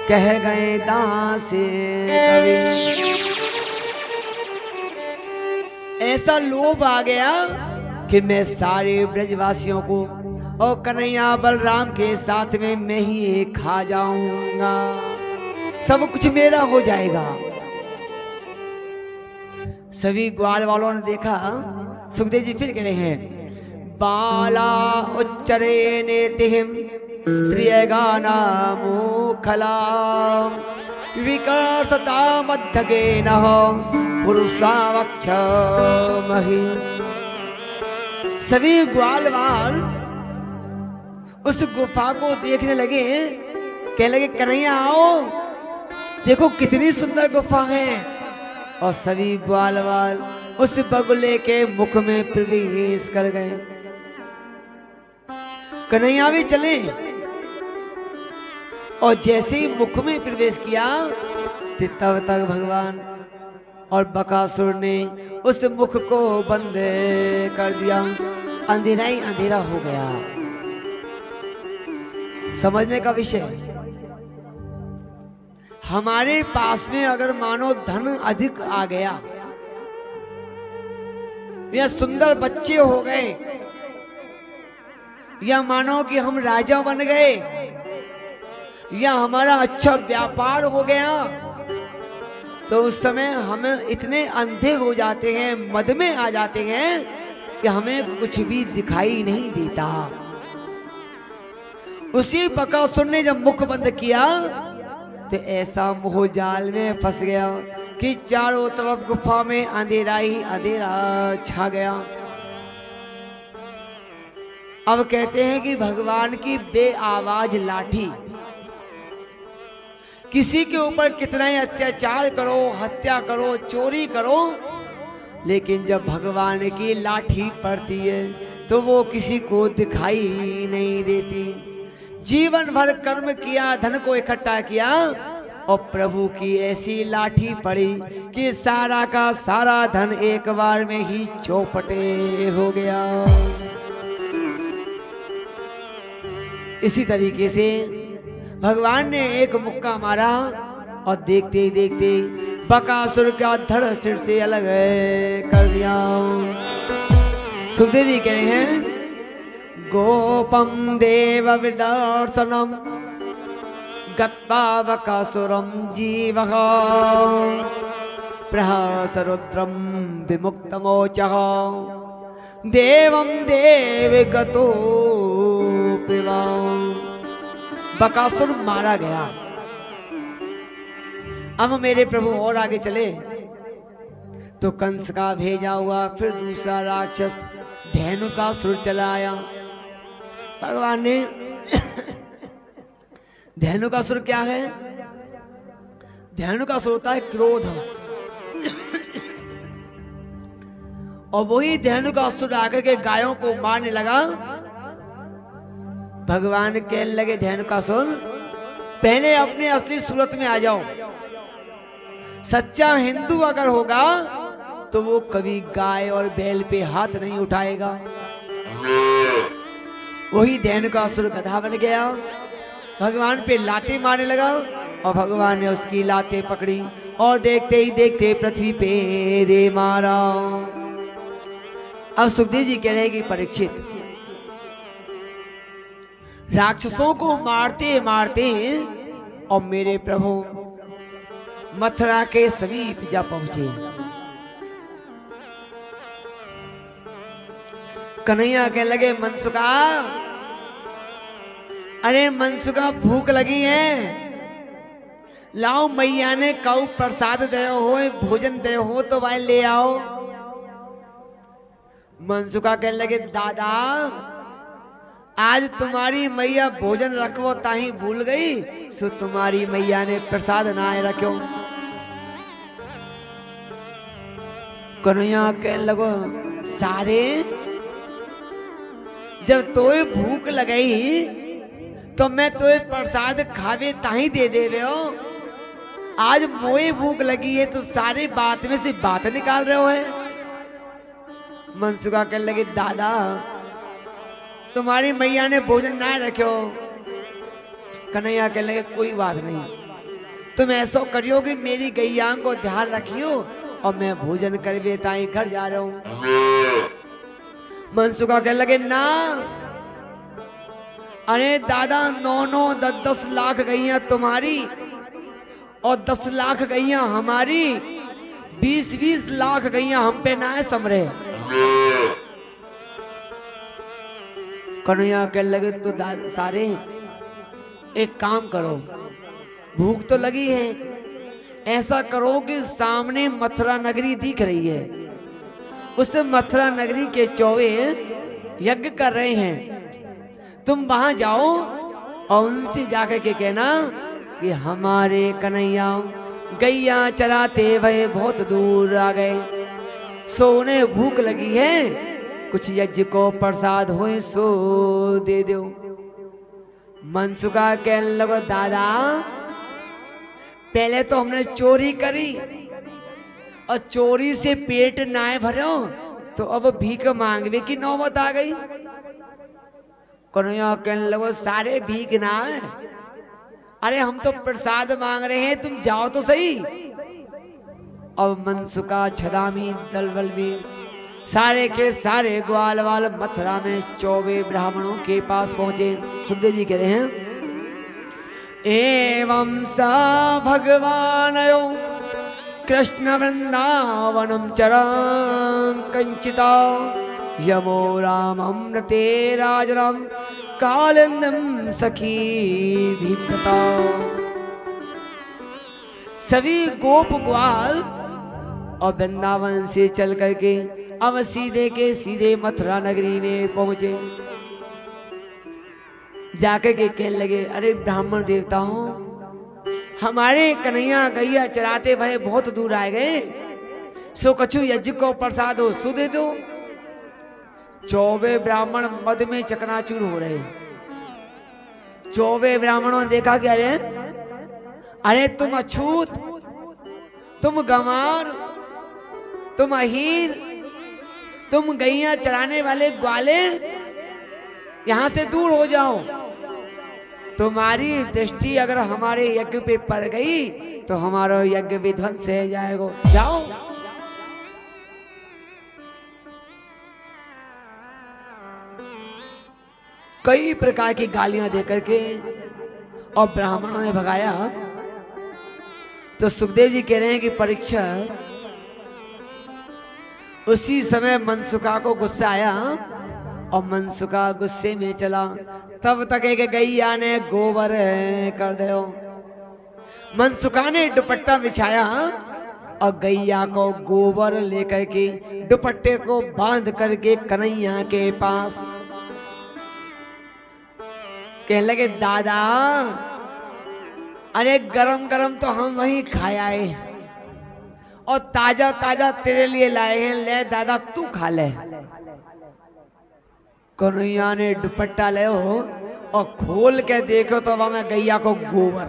कह गए दास कवि। ऐसा लोभ आ गया कि मैं सारे ब्रजवासियों को और कन्हैया बलराम के साथ में मैं ही खा जाऊंगा, सब कुछ मेरा हो जाएगा। सभी ग्वाल वालों ने देखा। सुखदेव जी फिर कह रहे हैं, बाला उच्चरे नेतिहिम त्रियगाना मुखला विकर्षता मध्यगे न पुरुषावक्ष मही। सभी ग्वालवाल उस गुफा को देखने लगे, कहने लगे कन्हैया आओ देखो कितनी सुंदर गुफा है। और सभी ग्वालवाल उस बगुले के मुख में प्रवेश कर गए। कन्हैया भी चले और जैसे ही मुख में प्रवेश किया तब तक भगवान और बकासुर ने उस मुख को बंद कर दिया। अंधेरा ही अंधेरा हो गया। समझने का विषय, हमारे पास में अगर मानो धन अधिक आ गया या सुंदर बच्चे हो गए या मानो कि हम राजा बन गए या हमारा अच्छा व्यापार हो गया, तो उस समय हम इतने अंधे हो जाते हैं, मद में आ जाते हैं कि हमें कुछ भी दिखाई नहीं देता। उसी बकासुर ने जब मुख बंद किया तो ऐसा मोह जाल में फंस गया कि चारों तरफ गुफा में अंधेरा ही अंधेरा छा गया। अब कहते हैं कि भगवान की बेआवाज लाठी, किसी के ऊपर कितना ही अत्याचार करो, हत्या करो, चोरी करो, लेकिन जब भगवान की लाठी पड़ती है तो वो किसी को दिखाई नहीं देती। जीवन भर कर्म किया, धन को इकट्ठा किया और प्रभु की ऐसी लाठी पड़ी कि सारा का सारा धन एक बार में ही चौपटे हो गया। इसी तरीके से भगवान ने एक मुक्का मारा और देखते ही देखते बकासुर का धड़ सिर से अलग कर दिया। सुखदेव जी कह रहे हैं, गोपम देव विदर्शनम गत्वा बकासुरम जीवः प्रहस रुद्रम विमुक्तमोचः देवम देव गतो पिवा। बकासुर मारा गया। अब मेरे प्रभु और आगे चले तो कंस का भेजा हुआ फिर दूसरा राक्षस धेनुकासुर चला आया। भगवान ने धेनुकासुर क्या है? धेनुकासुर होता है क्रोध। और वही धेनुकासुर आकर के गायों को मारने लगा। भगवान कहने लगे, धेनुकासुर पहले अपने असली सूरत में आ जाओ। सच्चा हिंदू अगर होगा तो वो कभी गाय और बैल पे हाथ नहीं उठाएगा। वही धेनुकासुर गधा बन गया, भगवान पे लाते मारने लगा और भगवान ने उसकी लाते पकड़ी और देखते ही देखते पृथ्वी पे दे मारा। अब सुखदेव जी कह रहे हैं कि परीक्षित, राक्षसों को मारते मारते और मेरे प्रभु मथुरा के समीप जा पहुंचे। कन्हैया कहने लगे, मनसुखा, अरे मनसुखा भूख लगी है, लाओ मैया ने कऊ प्रसाद दे हो, भोजन दे हो तो भाई ले आओ। मनसुखा कहने लगे, दादा आज तुम्हारी मैया भोजन रखो ताही भूल गई, सो तुम्हारी मैया ने प्रसाद ना रखो। कन्हैया कहने लगो, सारे जब तोय भूख लगई तो मैं तोय प्रसाद खावे ताही दे देवे हो। आज मोए भूख लगी है तो सारे बात में से बात निकाल रहे हो है। मनसुखा कहने लगे, दादा तुम्हारी मैया ने भोजन ना रखो। कन्हैया कहने लगे, कोई बात नहीं, तुम ऐसा करियो कि मेरी गैया को ध्यान रखियो और मैं भोजन कर बेताई घर जा रहा हूं। मनसुखा कहने लगे ना, अरे दादा 9-9 10-10 लाख गैया तुम्हारी और 10 लाख गैया हमारी, 20-20 लाख गैया हम पे ना है समरे। कन्हैया कहने लगे तो सारे एक काम करो, भूख तो लगी है, ऐसा करो कि सामने मथुरा नगरी दिख रही है, उस मथुरा नगरी के चौवे यज्ञ कर रहे हैं, तुम वहां जाओ और उनसे जाकर के कहना कि हमारे कन्हैया गैया चराते भय बहुत दूर आ गए, सो उन्हें भूख लगी है, कुछ यज्ञ को प्रसाद होए सो दे दो। मनसुखा कहने लगा दादा पहले तो हमने चोरी करी और चोरी से पेट नाए भरो, तो अब भीख मांगवे की नौबत आ गई। कन्हैया कहने लगो सारे भीख ना है, अरे हम तो प्रसाद मांग रहे हैं, तुम जाओ तो सही। अब मनसुखा छदामी दल बलवीर सारे के सारे ग्वाल वाल मथुरा में 24 ब्राह्मणों के पास पहुंचे। सुखदेव जी कह रहे हैं एवं सा भगवान कृष्ण वृंदावनम चरं कंचिता यमो राममृते राजराम कालिंदम सखी भीमता। सभी गोप ग्वाल और वृंदावन से चल करके अब सीधे के सीधे मथुरा नगरी में पहुंचे। जाकर के कहने लगे अरे ब्राह्मण देवताओं, हमारे कन्हैया गैया चराते भय बहुत दूर आए गए, सो कछु यज्ञ को प्रसाद हो सो दे दो। 24 ब्राह्मण मद में चकनाचूर हो रहे। 24 ब्राह्मणों ने देखा कि अरे तुम अछूत, तुम गंवार, तुम अहीर, तुम गैया चराने वाले ग्वाले, यहां से दूर हो जाओ। तुम्हारी दृष्टि अगर हमारे यज्ञ पे पड़ गई तो हमारा यज्ञ विध्वंस हो जाएगा, जाओ। कई प्रकार की गालियां देकर के और ब्राह्मणों ने भगाया। तो सुखदेव जी कह रहे हैं कि परीक्षा उसी समय मनसुखा को गुस्सा आया और मनसुखा गुस्से में चला। तब तक एक गैया ने गोबर कर दो। मनसुखा ने दुपट्टा बिछाया और गैया को गोबर लेकर के दुपट्टे को बांध करके कन्हैया के पास कहने लगे दादा अरे गरम गरम तो हम वहीं खाया है और ताजा ताजा तेरे लिए लाए हैं, ले दादा तू खा ले। कन्हैया ने दुपट्टा ले हो और खोल के देखो तो वहां में गैया को गोबर।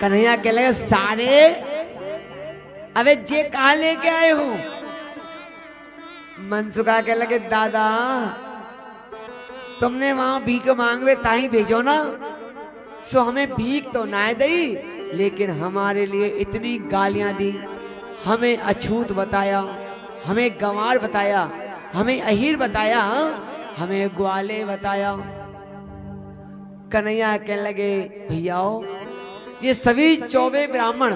कन्हैया कह लगे सारे अबे जे कहा लेके आए हो। मनसुखा कह लगे दादा तुमने वहां भीख मांगवे ताही भेजो ना, सो हमें भीख तो ना दई, लेकिन हमारे लिए इतनी गालियां दी, हमें अछूत बताया, हमें गंवार बताया, हमें अहीर बताया, हमें ग्वाले बताया। कन्हैया कहने लगे भैयाओ ये सभी 24 ब्राह्मण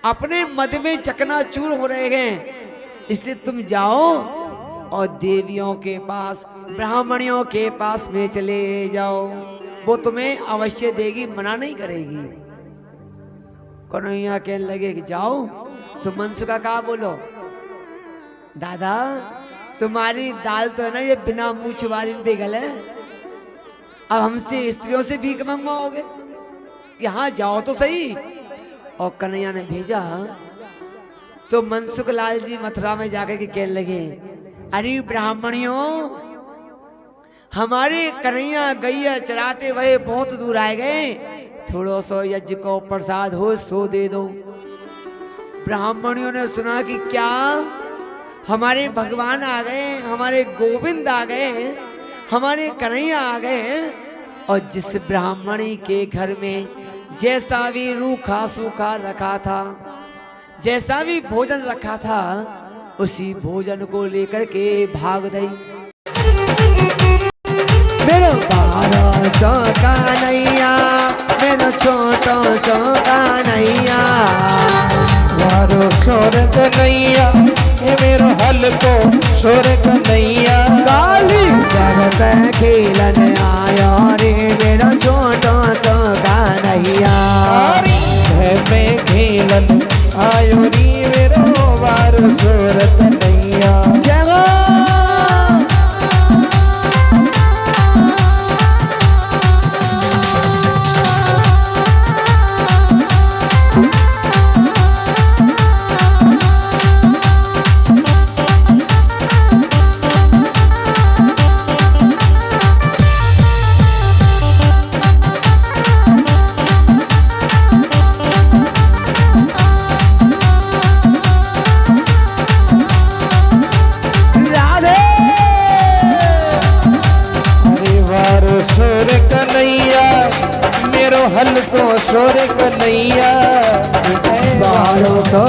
अपने मद में चकनाचूर हो रहे हैं, इसलिए तुम जाओ और देवियों के पास, ब्राह्मणियों के पास में चले जाओ, वो तुम्हें अवश्य देगी, मना नहीं करेगी। कन्हैया कहने लगे कि जाओ। तो मनसुखा कहा बोलो दादा तुम्हारी दाल तो है ना ये बिना मूछ वाली पिघल है, अब हमसे स्त्रियों से भीख मंगवाओगे, यहाँ जाओ तो सही। और कन्हैया ने भेजा। तो मनसुख लाल जी मथुरा में जाकर के कहने लगे अरे ब्राह्मणियों हमारे कन्हैया गैया चराते हुए बहुत दूर आए गए, थोड़ा सो यज्ञ को प्रसाद हो सो दे दो। ब्राह्मणियों ने सुना कि क्या हमारे भगवान आ गए, हमारे गोविंद आ गए, हमारे कन्हैया आ गए और जिस ब्राह्मणी के घर में जैसा भी रूखा सूखा रखा था, जैसा भी भोजन रखा था, उसी भोजन को लेकर के भाग गई। मेरा 1200 का नैया, मेरा छोटा सो का नैया, 1200 कन्हैया, ये मेरो हल्को शोर कन्हैया। काली जगत खेलन आया रे मेरा छोटा सो का नैया, में खेलन आयो री मेरो 1200 कन्हैया। हल्को शोर कन्हैया, 1200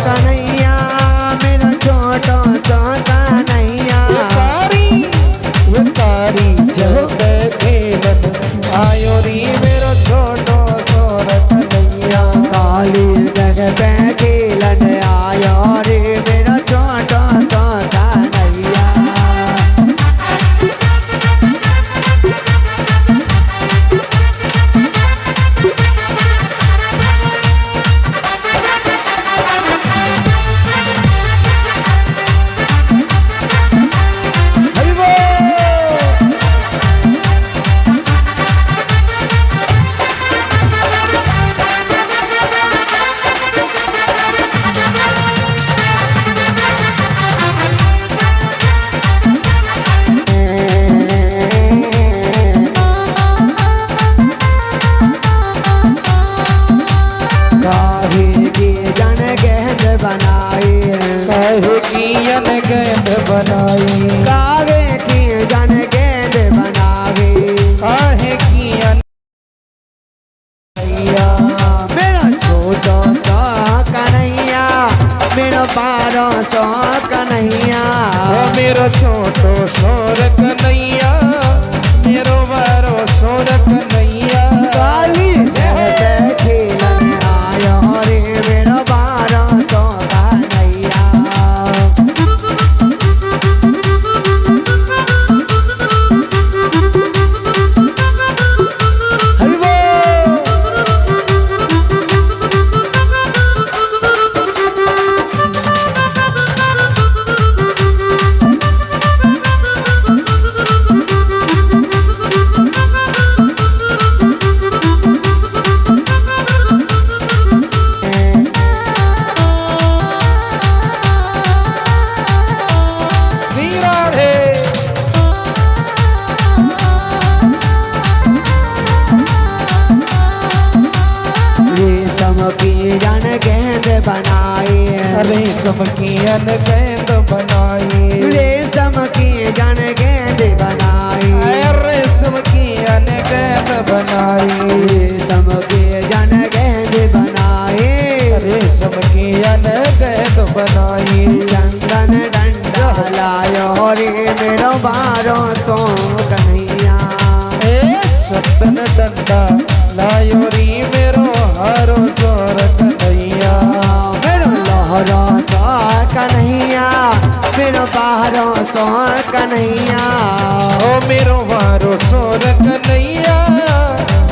कन्हैया, मेरा छोटा सा कन्हैया। कारी जब खेलन आयो री मेरो छोटो शोर कन्हैया। काली जगत खेलन आयो रे मेरा छोटा सा कन्हैया। बनाई कागे की जन गेंद बनावे, काहे की मेरा छोटा सा कन्हैया, मेरा 1200 कन्हैया। मेरो छोटो शोर कन्हैया, मेरो 1200 कन्हैया। काली जगत खेलन आयो रे मेरा 1200 कन्हैया। रेशम की अन गेंद बनाई, रेशम की जन गेंद बनाई, रेशम की अन गेंद बनाई, रेशम की जन गेंद बनाई, रेशम की अन गेंद बनाई। चंदन डंडा लायो रे मेरो 1200 कन्हैया। चंदन डंडा लायो री मेरो हरो जोर कन्हैया। मेरो 1200 कन्हैया, मेरो 1200 कन्हैया। ओ मेरो 1200 कन्हैया,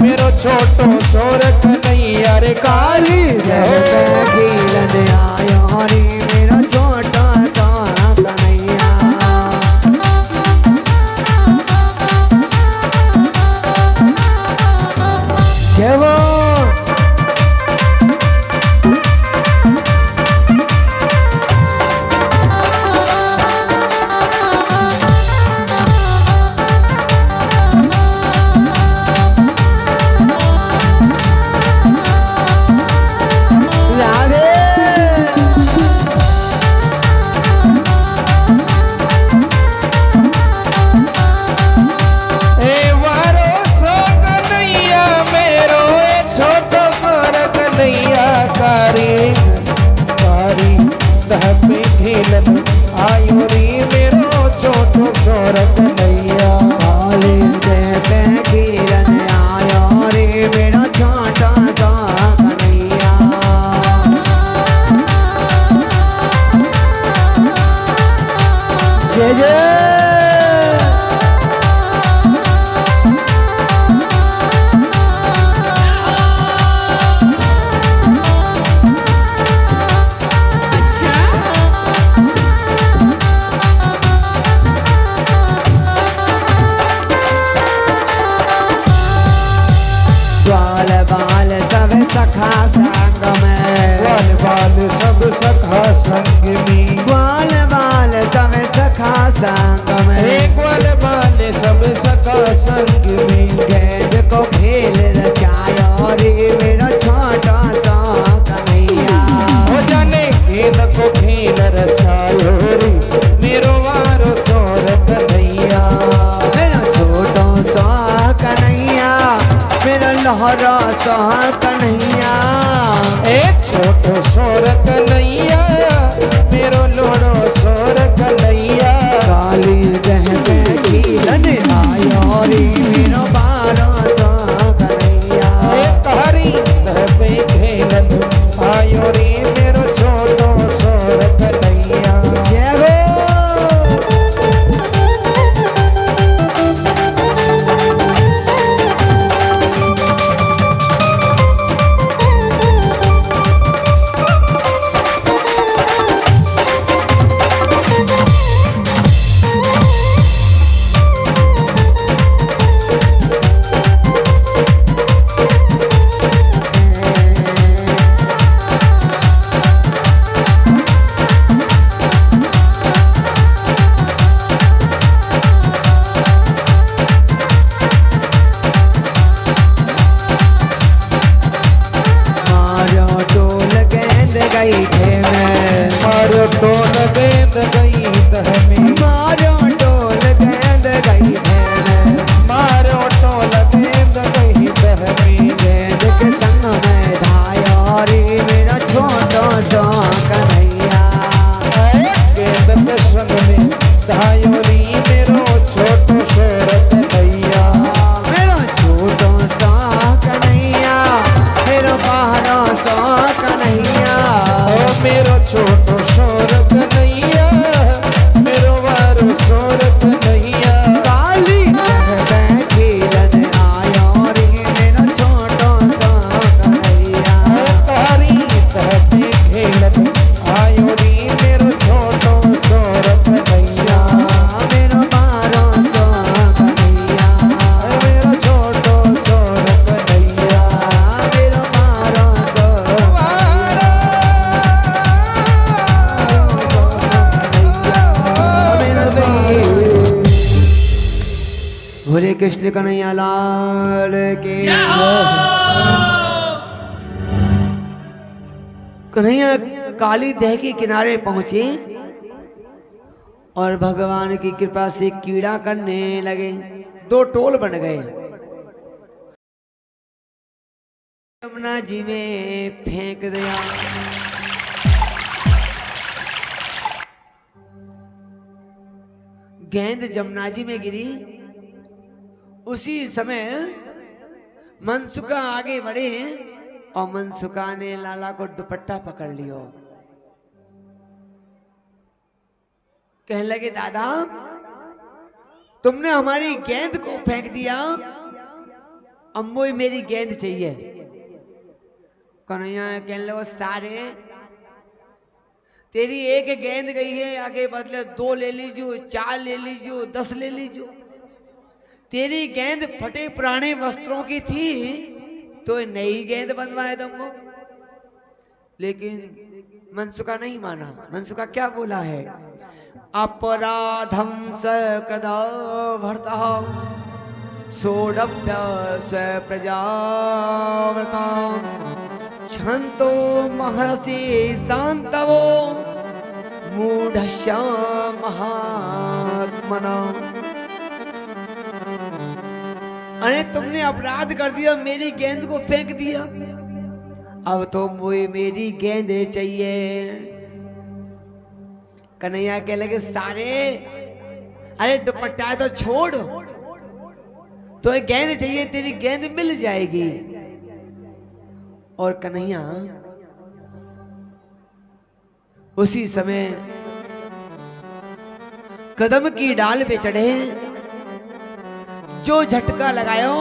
मेरो छोटो शोर कन्हैया। रे काली जगत खेलन आयो रे मेरा छोटा सा कन्हैया। जय हो राधे शोर कन्हैया। काली देह पे किरण आयो रे मेरा छोटा सा कन्हैया। जय जय सखा संग में ग्वाल बाल सब सखा संग में। ग्वाल बाल सब सखा संग में ग्वाल बाल सब सखा संग में। गेंद को खेल रचायो रे मेरा छोटा सा कन्हैया। हो जाने गेंद को खेल रचायो रे मेरो वारो शोर कन्हैया। मेरा छोटा सा कन्हैया मेरा लहरा सा कन्हैया। एक छोटो शोर कन्हैया मेरो लोड़ो शोर कन्हैया। काली देह पे किरण आयो रे मेरो बारो सा कन्हैया। हरी देह पे खेलन आयो रे मेरो छोटो शोर कन्हैया। जय हो गई थे मैं मारो टोल गेंद गई तह में। मारो डोल गेंद गई थे मैं मारो टोल गेंद गई तह में। गेंद के संग में धाया रे मेरा छोटा सा कन्हैया। गेंद के संग में धायो रे मेरो छोटो शोर कन्हैया। मेरा छोटा सा कन्हैया मेरा बाहरा सा कन्हैया। मेरो छोटो शोर कन्हैया मेरो वारो शोर कन्हैया। काली खेलन आयो रे मेरा छोटा सा कन्हैया। तारी तहते खेलन आयो रे मेरो छोटो शोर कन्हैया। मेरा बारो सा कन्हैया। मेरो छोटो शोर कन्हैया। मेरा बारो सा भोले कृष्ण कन्हैया लाल के कन्हैया काली दह के किनारे पहुंचे और भगवान की कृपा से कीड़ा करने लगे। दो टोल बन गए। यमुना जी में फेंक दिया। गेंद जमुना जी में गिरी। उसी समय मनसुका आगे बढ़े और मनसुका ने लाला को दुपट्टा पकड़ लियो। कहने लगे दादा तुमने हमारी गेंद को फेंक दिया, अब मुझे मेरी गेंद चाहिए। कन्हैया कहने लगे सारे तेरी एक गेंद गई है, आगे बदले 2 ले लीजियो, 4 ले लीजियो, 10 ले लीजियो। तेरी गेंद फटे पुराने वस्त्रों की थी तो नई गेंद बनवाए तुमको। लेकिन मनसुका नहीं माना। मनसुका क्या बोला है? अपराधम सकृदा भर्ता सोढव्य स्व प्रजावृता छंतो महर्षि शांतवो मूढ़स्य महात्मना। अरे तुमने अपराध कर दिया, मेरी गेंद को फेंक दिया, अब तो मुझे मेरी गेंद चाहिए। कन्हैया कह लगे सारे अरे दुपट्टा तो छोड़, तो एक गेंद चाहिए, तेरी गेंद मिल जाएगी। और कन्हैया उसी समय कदम की डाल पे चढ़े, जो झटका लगायो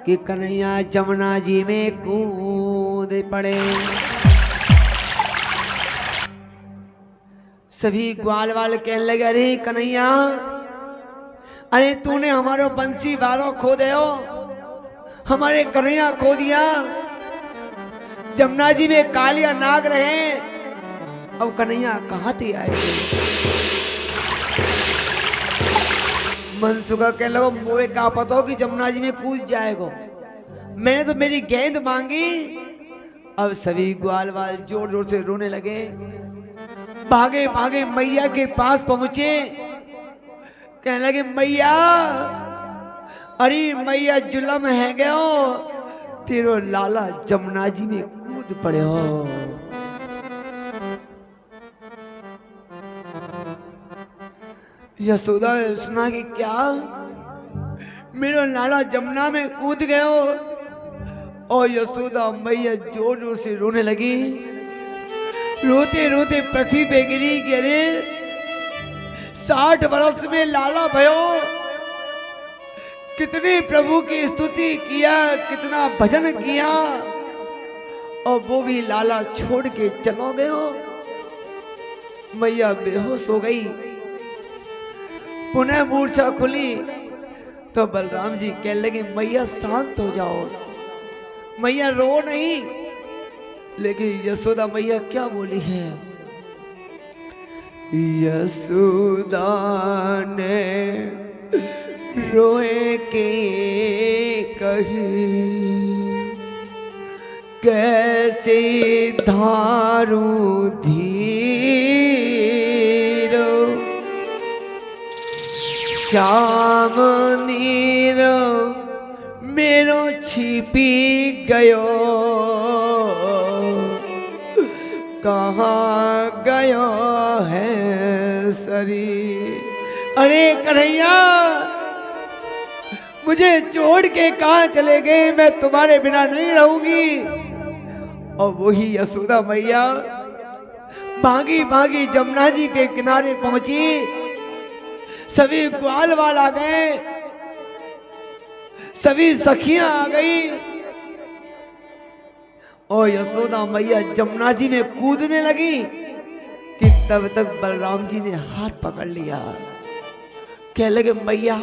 कि कन्हैया जमुना जी में कूद पड़े। सभी ग्वाल वाल कहने लगे, अरे कन्हैया, अरे तूने हमारो बंसी बारो खो दे, हमारे कन्हैया खो दिया। जमुना जी में कालिया नाग रहे, अब कन्हैया कहाँ थे आए। मनसुखा कहने लगो, मोए का पता हो कि जमुना जी में कूद जाएगा, मैंने तो मेरी गेंद मांगी। अब सभी ग्वाल वाल जोर जोर से रोने लगे, भागे भागे मैया के पास पहुंचे, कहने लगे, मैया, अरे मैया जुलम है गयो, तेरो लाला जमुना जी में कूद पड़े हो। यशोदा ने सुना कि क्या, मेरा लाला जमुना में कूद गयो। और यशोदा मैया जोर जोर से रोने लगी, रोते रोते पृथ्वी पे गिरी कि अरे 60 वर्ष में लाला भयो, कितने प्रभु की स्तुति किया, कितना भजन किया, और वो भी लाला छोड़ के चलो गयो। मैया बेहोश हो गई, पुनः मूर्छा खुली तो बलराम जी कहने लगे, मैया शांत हो जाओ, मैया रो नहीं। लेकिन यशोदा मैया क्या बोली है, यशोदा ने रोए के कही, कैसे धारू धीरो, श्याम नीरो मेरो छिपी गयो, कहाँ गयो है शरीर। अरे कन्हैया, मुझे छोड़ के कहाँ चले गए, मैं तुम्हारे बिना नहीं रहूंगी। और वही यशोदा मैया भागी भागी जमुना जी के किनारे पहुंची, सभी ग्वाल वाल आ गए, सभी सखियां आ गई, और यशोदा मैया जमुना जी में कूदने लगी कि तब तक बलराम जी ने हाथ पकड़ लिया। कह लगे, मैया,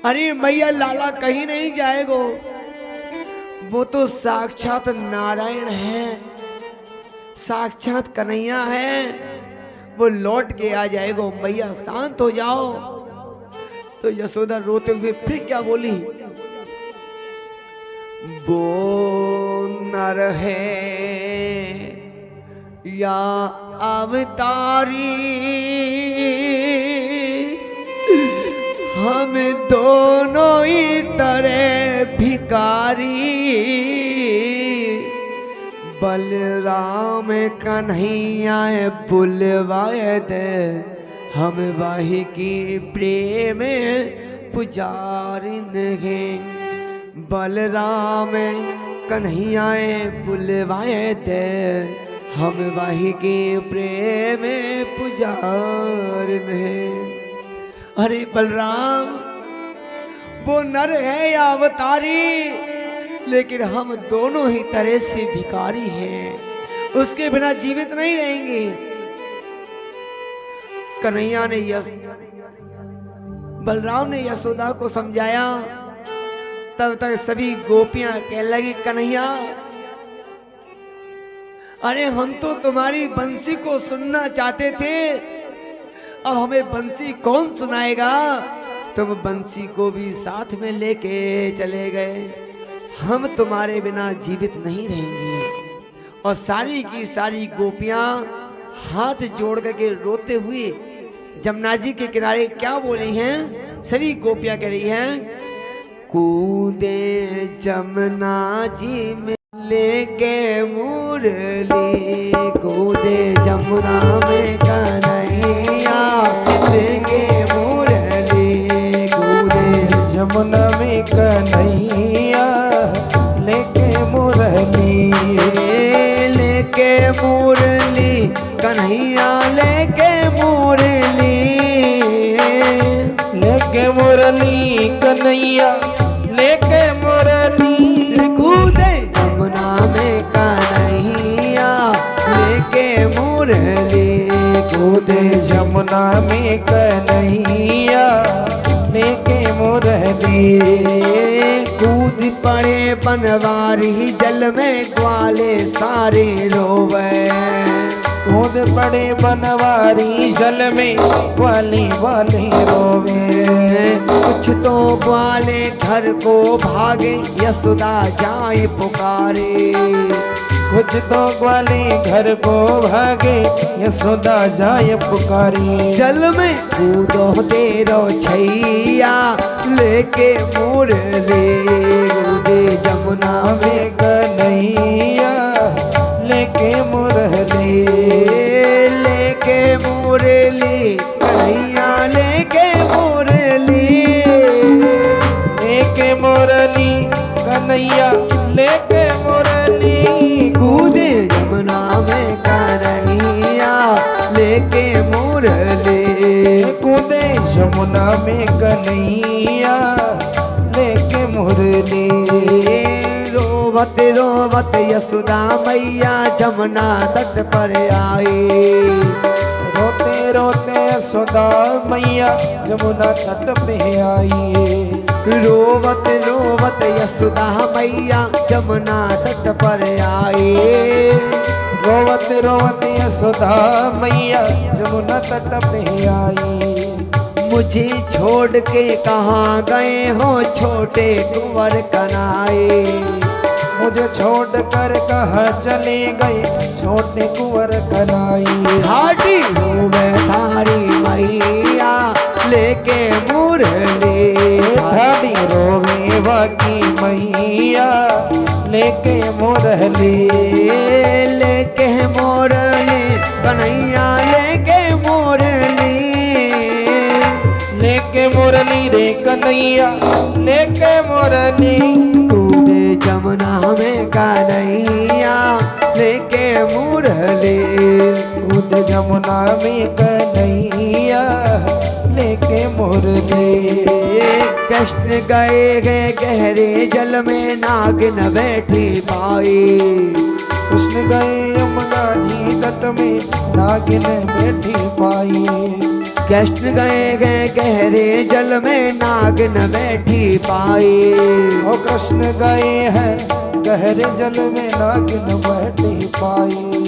अरे मैया, लाला कहीं नहीं जाएगो, वो तो साक्षात नारायण है, साक्षात कन्हैया है, वो लौट के आ जाएगो, मैया शांत हो जाओ। तो यशोदा रोते हुए फिर क्या बोली, वो नर है या अवतारी, हम दोनों ही तरह भिकारी, बलराम कन्हैया बुलवाए दे, हम वाही की प्रेम पुजारिन हैं। बलराम कन्हैया बुलवाए दे, हम वाही की प्रेम पुजारिन हैं। अरे बलराम, वो नर है या अवतारी, लेकिन हम दोनों ही तरह से भिखारी हैं, उसके बिना जीवित नहीं रहेंगे। कन्हैया ने बलराम ने यशोदा को समझाया। तब तक सभी गोपियां कहने लगी, कन्हैया, अरे हम तो तुम्हारी बंसी को सुनना चाहते थे, अब हमें बंसी कौन सुनाएगा। तुम बंसी को भी साथ में लेके चले गए, हम तुम्हारे बिना जीवित नहीं रहेंगे। और सारी की सारी गोपियां हाथ जोड़ करके रोते हुए जमुना जी के किनारे क्या बोली हैं, सभी गोपियां कह रही हैं, कूदे जमुना जी में लेके मुरली, कूदे जमुना में कन्हैया लेके कूदे जमुना में कन्हैया लेके मुरली। कूद पड़े बनवारी जल में ग्वाले सारे रोवे। कूद पड़े बनवारी जल में ग्वाले वाले रोवे। कुछ तो ग्वाले घर को भागे यशोदा जाए पुकारे। कुछ तो ग्वाले घर को भागे यशोदा जाए पुकारी। जल में कूदो तेरो छैया लेके मुरली। कूदे जमुना में कन्हैया लेके मुरली। लेके मुरली कन्हैया लेके मुरली। लेके मुरली कन्हैया लेके मुरली। कूदे जमुना में कन्हैया लेके मुरली। कूदे जमुना में कन्हैया लेके मुरली। रोवत रोवत यशोदा मैया जमुना तट पर आई। रोते रोते यशोदा मैया जमुना तट पे आई। रोवत रोवत यशोदा मैया जमुना तट पर आई। रोवत रोवत यशोदा मैया जमुना तट पे आई। मुझे छोड़ के कहाँ गए हो छोटे कुंवर कनाए। मुझे छोड़ कर कहाँ चले गए छोटे कुंवर कनाई। घाटी रोवे थारी मैया लेके मुरली। घाटी रोवे बाकी मैया लेके मुरली। लेके मुरली कन्हैया लेके मुरली। लेके मुरली रे कन्हैया लेके मुरली। कूदे जमुना में कन्हैया लेके मुरली। कूद जमुना में कन्हैया लेके मुरली। कृष्ण गए गए गहरे जल में नागिन बैठी पाई। कृष्ण गए यमुना जी तट में नागिन बैठी पाई। कृष्ण गए गए गहरे जल में नागिन बैठी पाई। ओ कृष्ण गए हैं गहरे जल में नागिन बैठी पाई।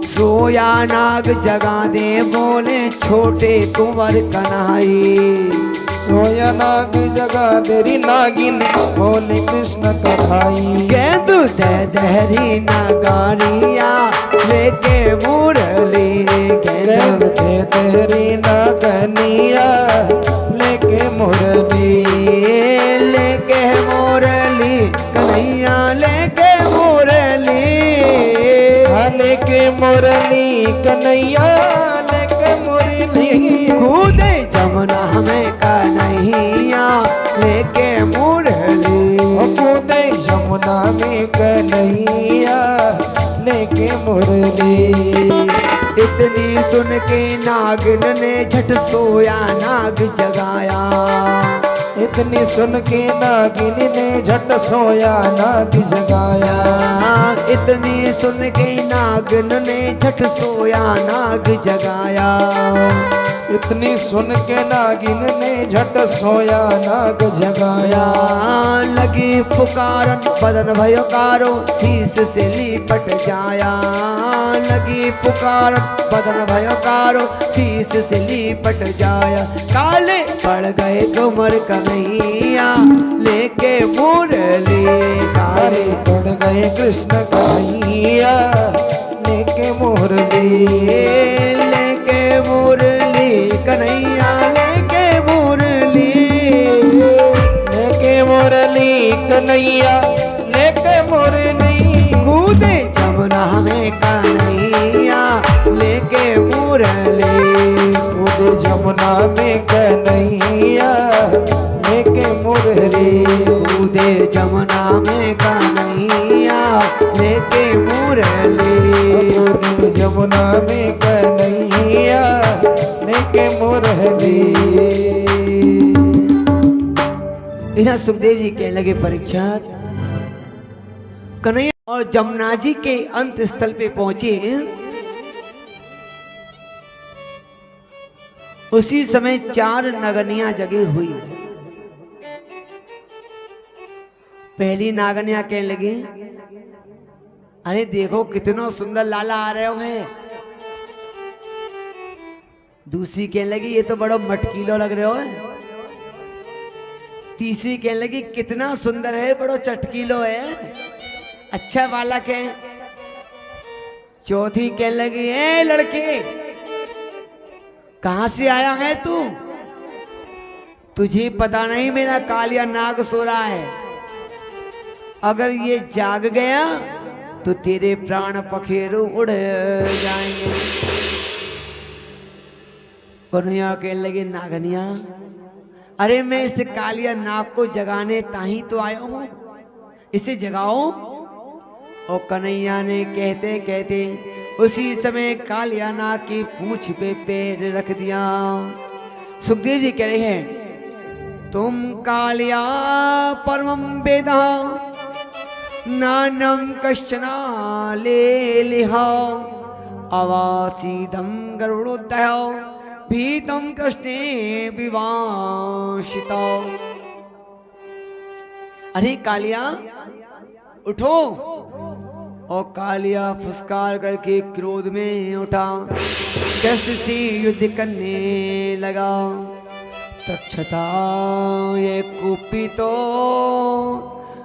सोया नाग जगा दे बोले छोटे कुंवर कन्हई। सोया नाग जगा देरी नागिन बोले कृष्ण कन्हई। गेंद दे दहरी नगारिया लेके मुरली। गेंद दे तेरी नागनिया लेके मुरली। लेके मुरली कन्हैया लेके मुरली। लेके मुरली कन्हैया लेके मुरली। कूदे जमुना में कन्हैया लेके मुरली। कूदे जमुना में कन्हैया लेके मुरली। इतनी सुन के नागिन ने झट सोया नाग जगाया। इतनी सुन के नागिन ने झट सोया नाग जगाया। इतनी सुन के नागिन ने झट सोया नाग जगाया। इतनी सुन के नागिन ने झट सोया नाग जगाया। लगी पुकारन बदन भयो कारो शीस से लिपट जाया। लगी पुकारन बदन भयो कारो शीस से लिपट जाया। काले पड़ गए कुंवर कन्हैया लेके मुरली। काले पड़ गए कृष्ण कन्हैया लेके मुरली। लेके मुरली कन्हैया लेके मुरली। लेके मुरली कन्हैया लेके मुरली। कूदे जमुना में कन्हैया लेके मुरली। कूदे जमुना में कन्हैया लेके मुरली। कूदे जमुना में कन्हैया लेके मुरली। कूदे जमुना में कन्हैया लेके मुरली। इधर सुखदेव जी कहने लगे परीक्षित कन्हैया और जमुना जी के अंत स्थल पे पहुंचे उसी समय 4 नगनियां जगी हुई। पहली नागनिया कहने लगी, अरे देखो कितना सुंदर लाला आ रहे हो है। दूसरी कहने लगी, ये तो बड़ा मटकीलो लग रहे हो है। तीसरी कहने लगी, कितना सुंदर है, बड़ा चटकीलो है, अच्छा बालक है। चौथी कहने लगी, ए लड़के, कहां से आया है तू? तुझे पता नहीं मेरा कालिया नाग सो रहा है, अगर ये जाग गया तो तेरे प्राण पखेरु उड़ जाएंगे। कन्हैया कहने लगे, नागनिया, अरे मैं इस कालिया नाग को जगाने ताही तो आया हूं, इसे जगाओ। और कन्हैया ने कहते कहते उसी समय कालिया नाग की पूंछ पे पैर रख दिया। सुखदेव जी कह रहे हैं, तुम कालिया परमं वेदा नानम कश्चना ले लिहा अवासीदम गरुड़ोदय भीतम कृष्णे विवांशिता। अरे कालिया उठो। और कालिया फुसकार करके क्रोध में उठा, कृष्ण से युद्ध करने लगा। तक्षता ये कुपितो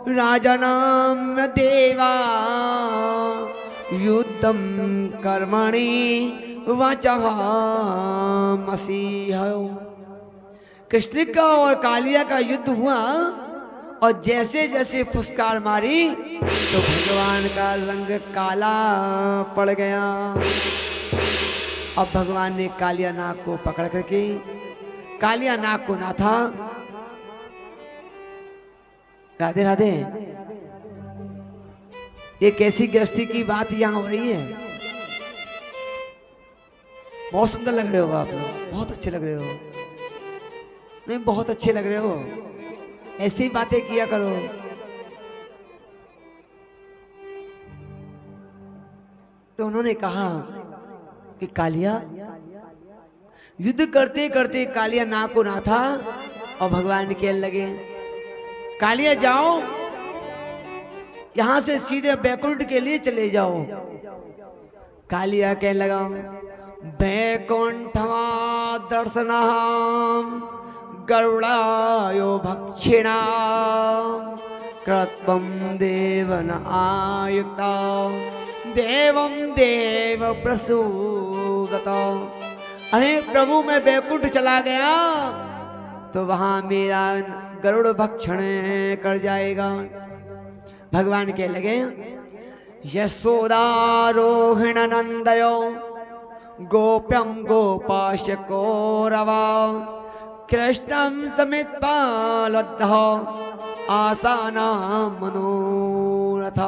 राजा नाम देवा युद्धम कर्मणि वाचः मसीह। कृष्ण का और कालिया का युद्ध हुआ और जैसे जैसे फुसकार मारी तो भगवान का रंग काला पड़ गया। अब भगवान ने कालिया नाग को पकड़ करके कालिया नाग को नाथा। राधे राधे। ये कैसी गृहस्थी की बात यहां हो रही है। बहुत सुंदर लग रहे हो आप लोग, बहुत अच्छे लग रहे हो। नहीं, बहुत अच्छे लग रहे हो, ऐसी बातें किया करो। तो उन्होंने कहा कि कालिया, युद्ध करते करते कालिया नाग को नाथा और भगवान कहने लगे, कालिया जाओ, यहां से सीधे बैकुंठ के लिए चले जाओ। कालिया कहने लगा, बैकुंठवा दर्शनम गरुड़ायो भक्षिणा कृत्वं देवन आयुक्ता देवम देव प्रसूदत। अरे प्रभु, मैं बैकुंठ चला गया तो वहां मेरा गरुड़ भक्षण कर जाएगा। भगवान के लगे, यशोदारोहिण नंदयो गोप्यम गोपाशको रवा कृष्णम समित्वा लब्ध आसाना मनोरथ।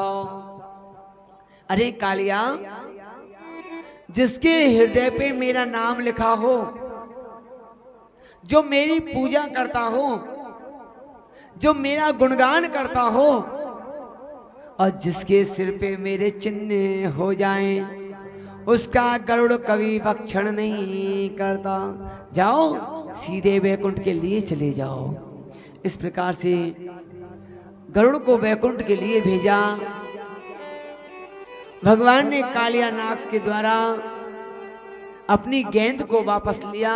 अरे कालिया, जिसके हृदय पे मेरा नाम लिखा हो, जो मेरी पूजा करता हो, जो मेरा गुणगान करता हो और जिसके सिर पे मेरे चिन्ह हो जाएं, उसका गरुड़ कभी भक्षण नहीं करता। जाओ, सीधे वैकुंठ के लिए चले जाओ। इस प्रकार से गरुड़ को वैकुंठ के लिए भेजा। भगवान ने कालिया नाग के द्वारा अपनी गेंद को वापस लिया,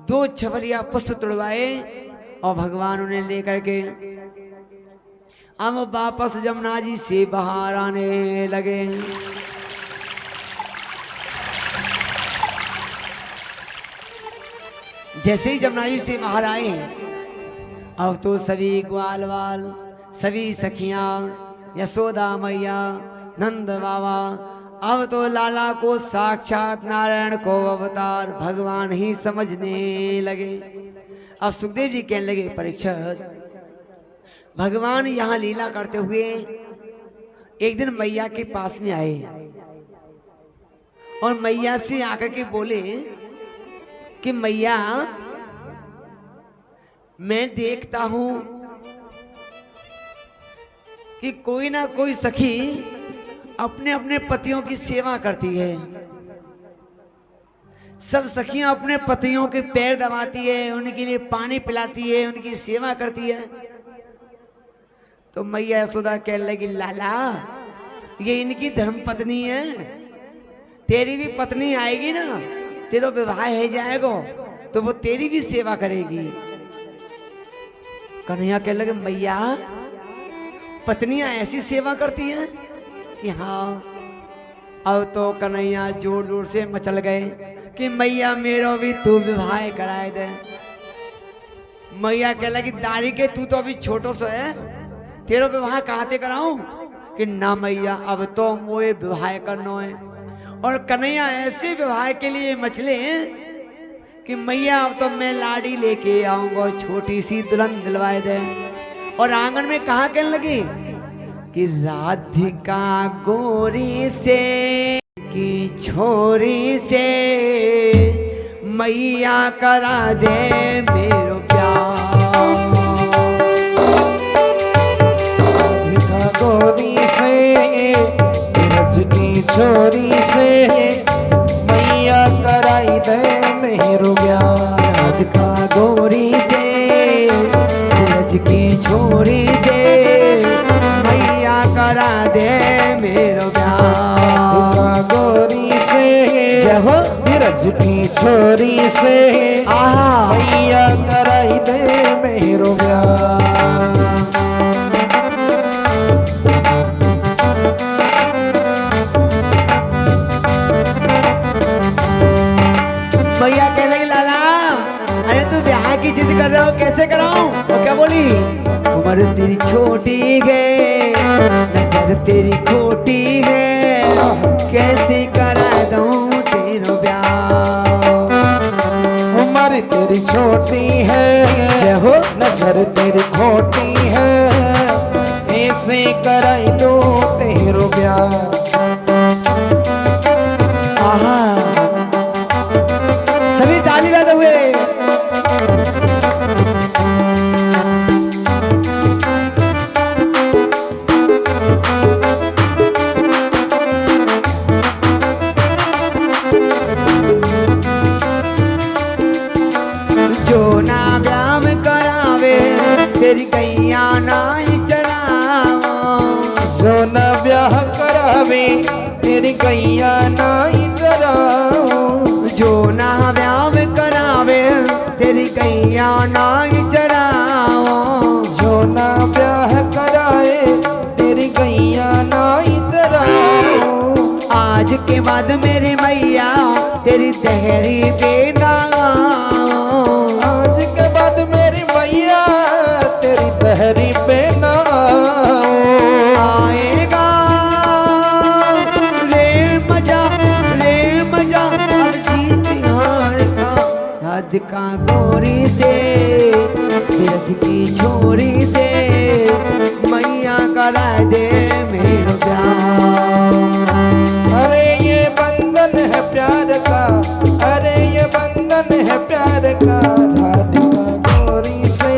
2 छवरिया पुष्प तुड़वाए और भगवान उन्हें लेकर के अब वापस जमुना जी से बाहर आने लगे। जैसे ही जमुना जी से बाहर आए, अब तो सभी ग्वाल वाल, सभी सखियां, यशोदा मैया, नंद बाबा, अब तो लाला को साक्षात नारायण को अवतार भगवान ही समझने लगे। अब सुखदेव जी कहने लगे, परीक्षित, भगवान यहाँ लीला करते हुए एक दिन मैया के पास में आए और मैया से आकर के बोले कि मैया, मैं देखता हूं कि कोई ना कोई सखी अपने अपने पतियों की सेवा करती है, सब सखियां अपने पतियों के पैर दबाती है, उनके लिए पानी पिलाती है, उनकी सेवा करती है। तो मैया यशोदा कहने लगी, लाला ये इनकी धर्म पत्नी है, तेरी भी पत्नी आएगी ना, तेरा विवाह हो जाएगा तो वो तेरी भी सेवा करेगी। कन्हैया कहने लगे, मैया पत्नियां ऐसी सेवा करती हैं कि हाँ। अब तो कन्हैया जोर जोर से मचल गए कि मैया मेरा भी तू विवाह कराए दे। मैया कह लगी, दारी के तू तो अभी छोटो सो है, तेरा विवाह कहाते कराऊं? कि ना मैया अब तो मोए विवाह करना है। और कन्हैया ऐसे विवाह के लिए मचले कि मैया अब तो मैं लाड़ी लेके आऊंगा, छोटी सी दुल्हन दिलवाए दे। और आंगन में कहा कहने लगी कि राधिका गोरी से की छोरी से मैया करा दे मेरो प्यार। राधिका गोरी से रज की छोरी से मैया कराई दे मेरो प्यार। राधिका गोरी से रज की छोरी से मैया करा दे मेरो प्यार। गोरी से जहो रज की छोरी से मैया कराई दे मेरो प्यार। मैया कहने लगी, लाला अरे तू ब्याह की जिद कर रहे हो, कैसे कराऊं? तो क्या बोली, उम्र तेरी छोटी है, नजर तेरी खोटी है, कैसे करा दूं तेरो ब्याह। उम्र तेरी छोटी है, जहो नजर तेरी खोटी है, ऐसे कराई दो तेरो ब्याह। आहा सभी ताली बजाते हुए जो ना व्यायाम करावे तेरी गैया नाई चढ़ाओ। जो न ब्याह करावे तेरी गैया नाई चराओ। जो ना व्यायाम करावे तेरी गैया नाई चढ़ाओ। जो न ब्याह कराए तेरी गैया नाई चराओ। आज के बाद मेरी मैया तेरी दहरी देना। आज के बाद मेरी मैया तेरी दहरी पे ना आएगा रे मजा अब जीत हार का। राधिका गोरी से रथ की छोरी से मैया करा दे मेरो प्यार। अरे ये बंधन है प्यार का, अरे ये बंधन है प्यार का। राधिका गोरी से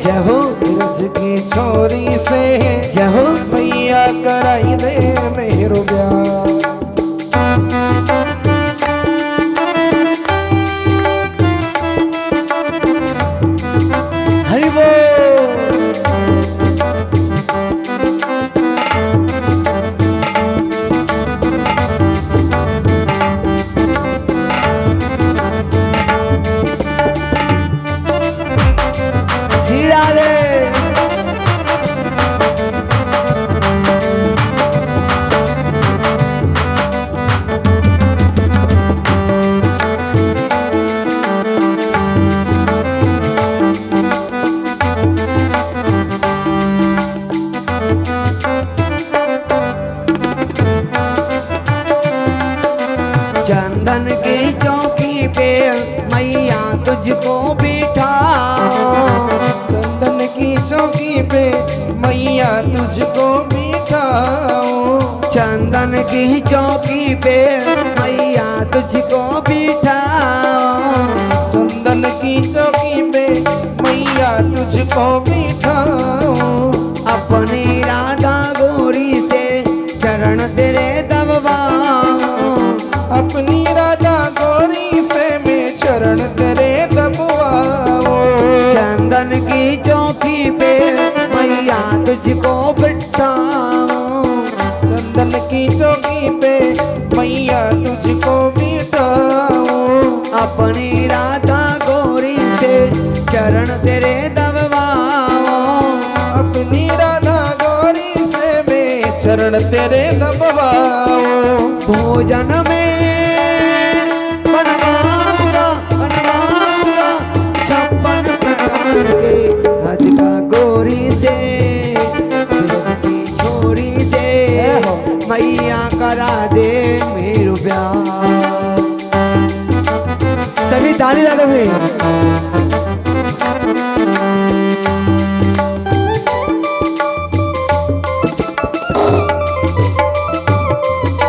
जहो रज की छोरी से जहो मैया कराई दे मेरो ब्याह। हरि बोल। चंदन की चौकी पे मैया तुझको बिठाओ। चंदन की चौकी पे मैया तुझको बिठाओ। चंदन की चौकी पे मैया तुझको बिठाओ। चंदन की चौकी पे मैया तुझको बिठाओ। अपनी राधा गोरी से चरण तेरे दबवाओ। अपनी राधा गोरी से तुझको बिठाऊं, चंदन की चौकी पे मैया तुझको बिठाऊं, अपनी राधा गौरी से चरण तेरे दबवाऊं, अपनी राधा गौरी से मैं चरण तेरे दबवाऊं। भोजन में बनवाऊंगा 56 प्रकार के राधिका गौरी से, की छोरी से मैया करा दे मेरो प्यार। सभी ताली लगा हुए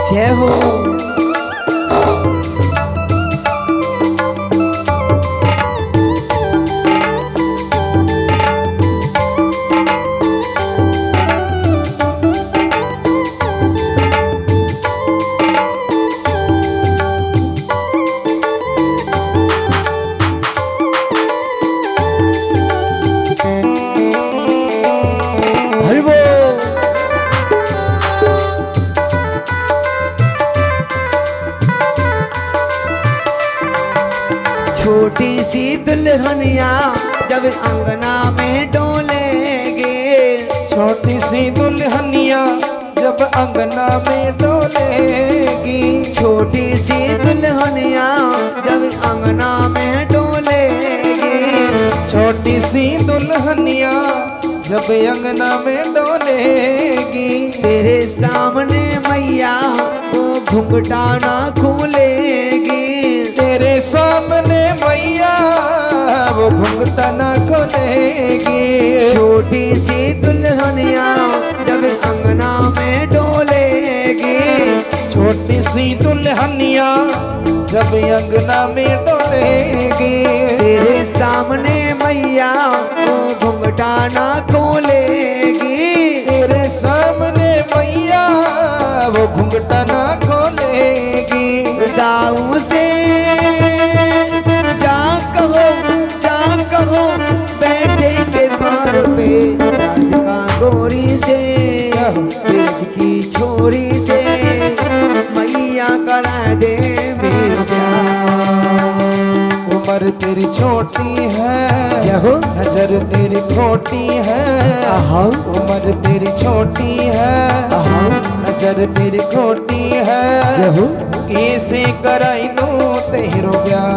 जय हो। हरि बोल। छोटी सी दुल्हनिया जब अंगना में डोलेगी, छोटी सी दुल्हनिया जब अंगना में डोलेगी, छोटी सी दुल्हनिया जब अंगना में डोलेगी, छोटी सी दुल्हनिया जब अंगना में डोलेगी, तेरे सामने मैया वो घुंघटा ना खोलेगी, तेरे सामने मैया वो घुंघटा ना खोलेगी। छोटी सी दुल्हनिया जब अंगना में डोलेगी, छोटी सी दुल्हनिया जब अंगना में डोलेगी, तेरे सामने मैया वो घुंघटा ना खोलेगी, तेरे सामने मैया वो घुंघटा ना खोलेगी। दाऊ से जा कहो बैठे के द्वार पे राधिका गौरी से, ब्रज की छोरी से मैया करा दे मेरो प्यार। उम्र तेरी छोटी है, नजर तेरी खोटी है, उम्र तेरी छोटी है, नजर तेरी खोटी है, कैसे कराई लूं तेरो प्यार।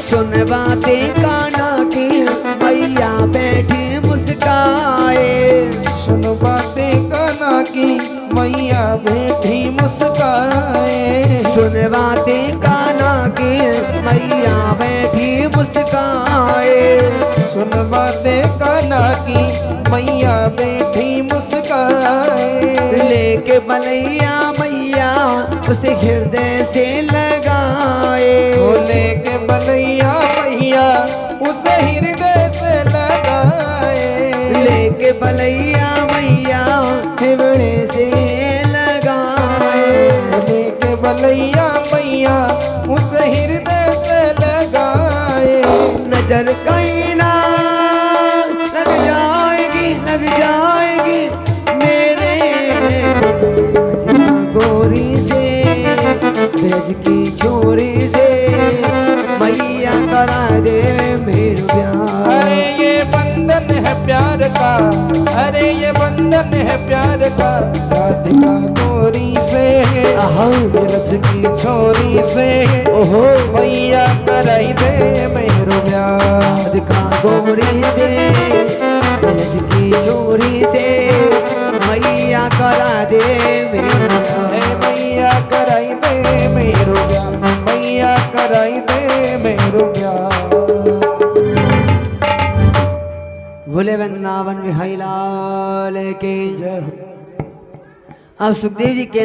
सुन बातें काना की मैया बैठी मुस्काए, सुन बातें काना की मैया बैठी मुस्काए, सुन बातें काना की मैया बैठी मुस्काए, सुन बातें काना की मैया बैठी मुस्काए, लेके बलैया मैया उसे हृदय से लगाए, लेके बलैया मैया उसे हृदय से लगाए, लेके बलैया मैया हृदय से लगाए, लेके बलैया मैया उसे हृदय से लगाए। नजर कहीं ना लग जाएगी मेरे गौरी से, ब्रज की छोरी से मैया करा दे मेरो प्यार। अरे ये बंधन है प्यार का, अरे ये बंधन है प्यार का, राधिका गौरी से, ब्रज की छोरी से, ओहो मैया कराई दे मेरो प्यार। राधिका गौरी से, ब्रज की छोरी से मैया करा दे मेरो प्यार। मैया कराई दे मेरो प्यार, मैया कराई दे मेरो प्यार। वृंदावन बिहारी लाल के। जय हो। अब सुखदेव जी के